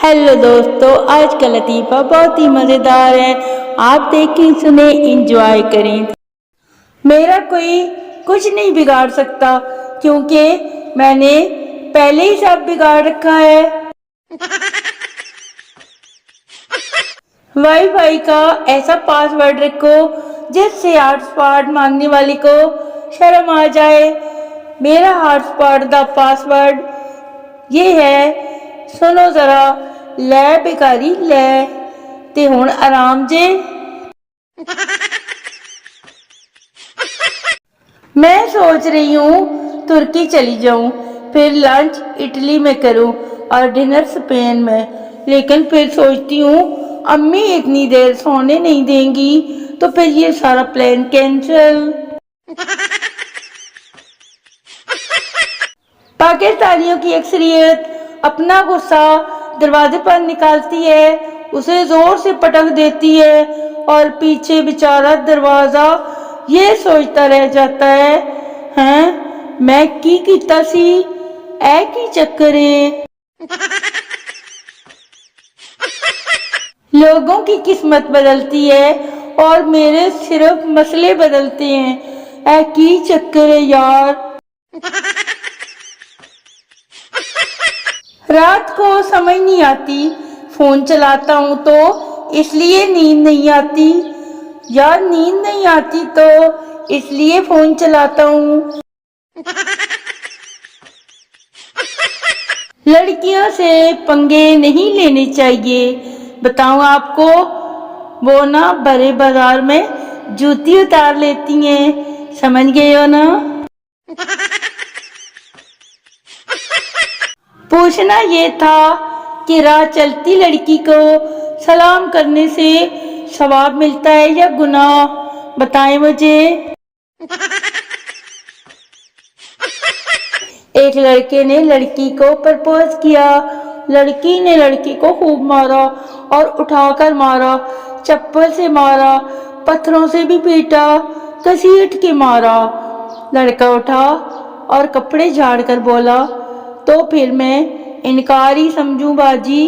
Hello दोस्तों, आज का लतीफ़ा बहुत ही मज़ेदार है। आप देखें, सुने, इंजॉय करें। मेरा कोई कुछ नहीं बिगाड़ सकता क्योंकि मैंने पहले ही सब बिगाड़ रखा है। वाईफाई का ऐसा पासवर्ड रखो जिससे हॉटस्पॉट मांगने वाले को शर्म आ जाए। मेरा हॉटस्पॉट का पासवर्ड ये है, सुनो जरा, ਲੈ बेकारी ਲੈ ते हुण आराम जे। मैं सोच रही हूँ तुर्की चली जाऊँ, फिर लंच इटली में करूँ और डिनर स्पेन में। लेकिन फिर सोचती हूँ अम्मी इतनी देर सोने नहीं देंगी, तो फिर ये सारा प्लान कैंसिल। पाकिस्तानियों की अक्सरियत अपना गुस्सा दरवाजे पर निकालती है, उसे जोर से पटक देती है और पीछे बेचारा दरवाजा ये सोचता रह जाता है, हैं मैं की कीता सी, ऐ की चक्कर है। लोगों की किस्मत बदलती है और मेरे सिर्फ मसले बदलते हैं, ऐ की चक्कर है यार। रात को समझ नहीं आती, फोन चलाता हूँ तो इसलिए नींद नहीं आती, यार नींद नहीं आती तो इसलिए फोन चलाता हूँ। लड़कियों से पंगे नहीं लेने चाहिए, बताऊँ आपको, वो ना बड़े बाजार में जूती उतार लेती हैं, समझ गए हो ना। पूछना ये था कि राह चलती लड़की को सलाम करने से सवाब मिलता है या गुनाह, बताएं मुझे। एक लड़के ने लड़की को प्रपोज किया, लड़की ने लड़की को खूब मारा और उठाकर मारा, चप्पल से मारा, पत्थरों से भी पीटा, घसीट के मारा। लड़का उठा और कपड़े झाड़ कर बोला, तो फिर मैं इनकार ही समझूं बाजी।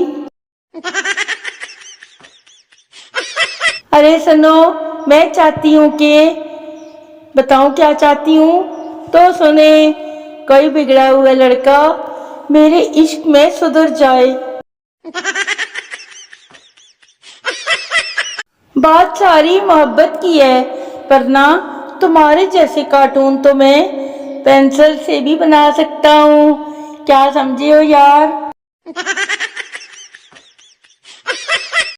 अरे सुनो, मैं चाहती हूँ कि, बताऊं क्या चाहती हूँ, तो सुने, कोई बिगड़ा हुआ लड़का मेरे इश्क में सुधर जाए। बात सारी मोहब्बत की है, पर ना तुम्हारे जैसे कार्टून तो मैं पेंसिल से भी बना सकता हूँ, क्या समझे हो यार।